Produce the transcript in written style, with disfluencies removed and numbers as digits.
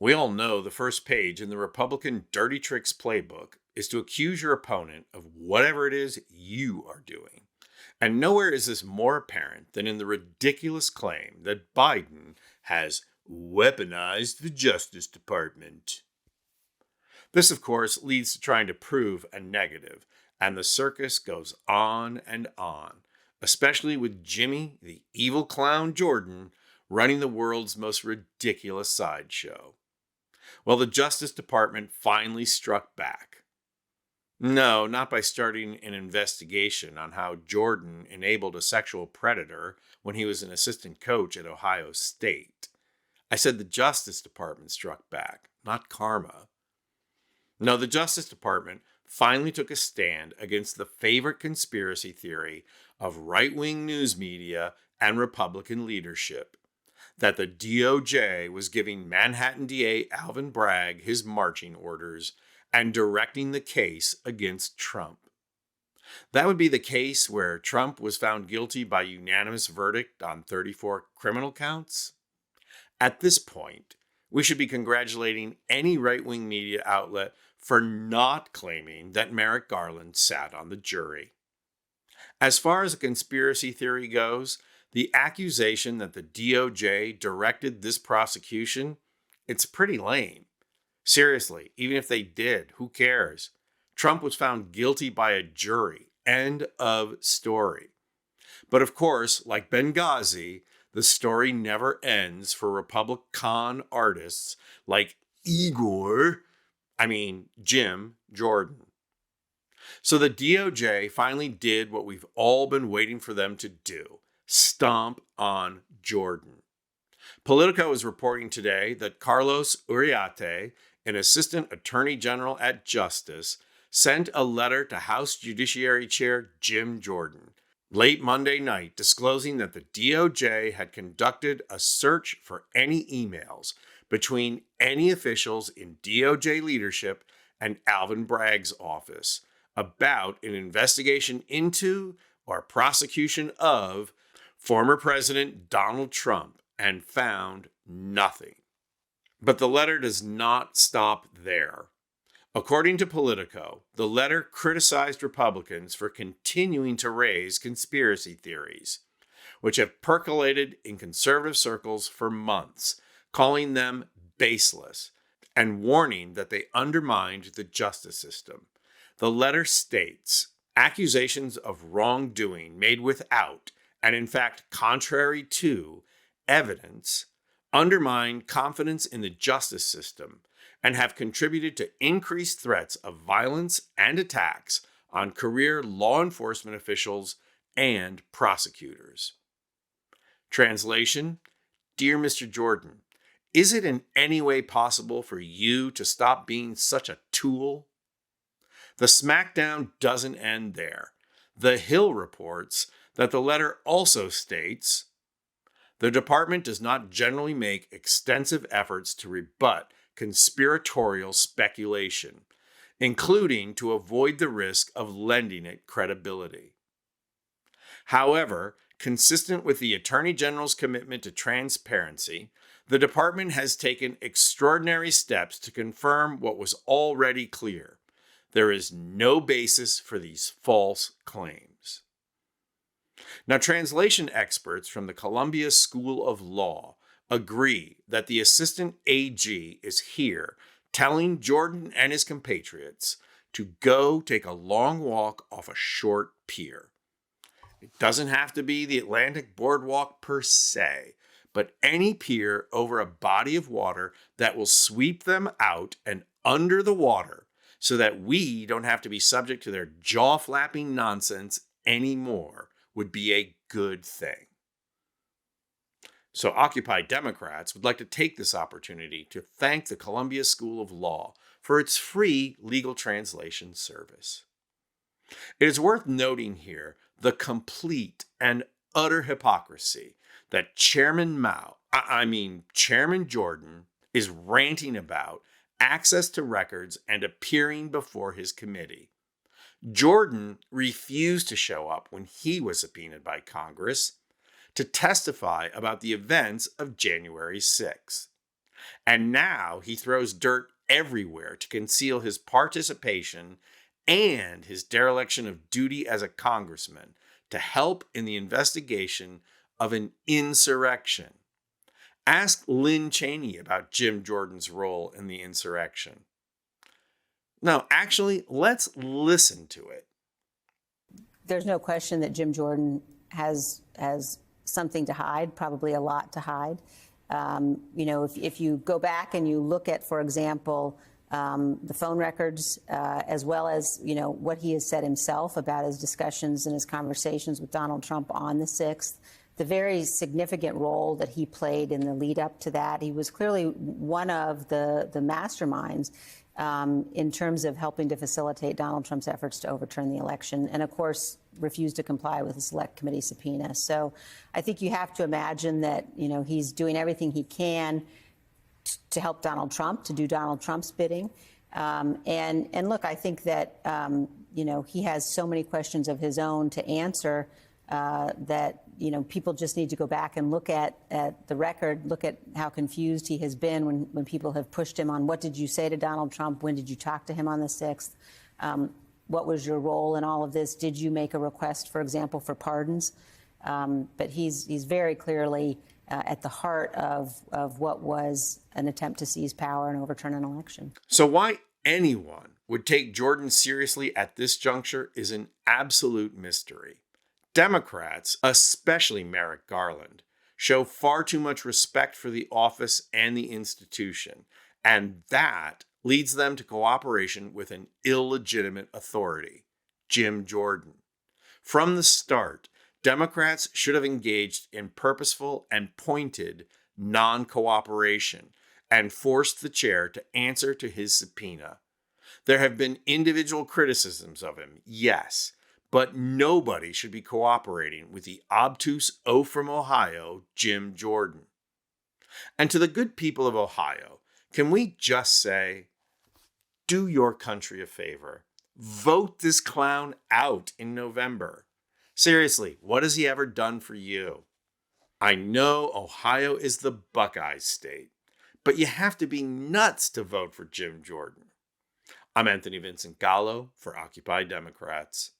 We all know the first page in the Republican Dirty Tricks playbook is to accuse your opponent of whatever it is you are doing. And nowhere is this more apparent than in the ridiculous claim that Biden has weaponized the Justice Department. This, of course, leads to trying to prove a negative, and the circus goes on and on, especially with Jimmy, the evil clown Jordan, running the world's most ridiculous sideshow. Well, the Justice Department finally struck back. No, not by starting an investigation on how Jordan enabled a sexual predator when he was an assistant coach at Ohio State. I said the Justice Department struck back, not karma. No, the Justice Department finally took a stand against the favorite conspiracy theory of right-wing news media and Republican leadership, that the DOJ was giving Manhattan DA Alvin Bragg his marching orders and directing the case against Trump. That would be the case where Trump was found guilty by unanimous verdict on 34 criminal counts. At this point, we should be congratulating any right-wing media outlet for not claiming that Merrick Garland sat on the jury. As far as a conspiracy theory goes, the accusation that the DOJ directed this prosecution, it's pretty lame. Seriously, even if they did, who cares? Trump was found guilty by a jury. End of story. But of course, like Benghazi, the story never ends for Republican artists like Jim Jordan. So the DOJ finally did what we've all been waiting for them to do: stomp on Jordan. Politico is reporting today that Carlos Uriarte, an assistant attorney general at Justice, sent a letter to House Judiciary Chair Jim Jordan late Monday night disclosing that the DOJ had conducted a search for any emails between any officials in DOJ leadership and Alvin Bragg's office about an investigation into or prosecution of former President Donald Trump, and found nothing. But the letter does not stop there. According to Politico, the letter criticized Republicans for continuing to raise conspiracy theories, which have percolated in conservative circles for months, calling them baseless and warning that they undermined the justice system. The letter states, accusations of wrongdoing made without, and in fact contrary to, evidence undermine confidence in the justice system and have contributed to increased threats of violence and attacks on career law enforcement officials and prosecutors. Translation: Dear Mr. Jordan, is it in any way possible for you to stop being such a tool? The smackdown doesn't end there. The Hill reports that the letter also states, the department does not generally make extensive efforts to rebut conspiratorial speculation, including to avoid the risk of lending it credibility. However, consistent with the Attorney General's commitment to transparency, the department has taken extraordinary steps to confirm what was already clear. There is no basis for these false claims. Now, translation experts from the Columbia School of Law agree that the assistant AG is here telling Jordan and his compatriots to go take a long walk off a short pier. It doesn't have to be the Atlantic Boardwalk per se, but any pier over a body of water that will sweep them out and under the water so that we don't have to be subject to their jaw-flapping nonsense anymore would be a good thing. So Occupy Democrats would like to take this opportunity to thank the Columbia School of Law for its free legal translation service. It is worth noting here the complete and utter hypocrisy that Chairman Jordan is ranting about access to records and appearing before his committee. Jordan refused to show up when he was subpoenaed by Congress to testify about the events of January 6th. And now he throws dirt everywhere to conceal his participation and his dereliction of duty as a congressman to help in the investigation of an insurrection. Ask Lynn Cheney about Jim Jordan's role in the insurrection. No, actually, let's listen to it. There's no question that Jim Jordan has something to hide, probably a lot to hide. If you go back and you look at, for example, the phone records, as well as, what he has said himself about his discussions and his conversations with Donald Trump on the 6th, the very significant role that he played in the lead up to that. He was clearly one of the masterminds in terms of helping to facilitate Donald Trump's efforts to overturn the election, and of course refused to comply with the Select Committee subpoena. So I think you have to imagine that he's doing everything he can to help Donald Trump, to do Donald Trump's bidding. And look, I think that he has so many questions of his own to answer that people just need to go back and look at the record, look at how confused he has been when people have pushed him on what did you say to Donald Trump, when did you talk to him on the 6th, what was your role in all of this, did you make a request, for example, for pardons? But he's very clearly at the heart of what was an attempt to seize power and overturn an election. So why anyone would take Jordan seriously at this juncture is an absolute mystery. Democrats, especially Merrick Garland, show far too much respect for the office and the institution, and that leads them to cooperation with an illegitimate authority, Jim Jordan. From the start, Democrats should have engaged in purposeful and pointed non-cooperation and forced the chair to answer to his subpoena. There have been individual criticisms of him, yes, but nobody should be cooperating with the obtuse O from Ohio, Jim Jordan. And to the good people of Ohio, can we just say, do your country a favor. Vote this clown out in November. Seriously, what has he ever done for you? I know Ohio is the Buckeye state, but you have to be nuts to vote for Jim Jordan. I'm Anthony Vincent Gallo for Occupy Democrats.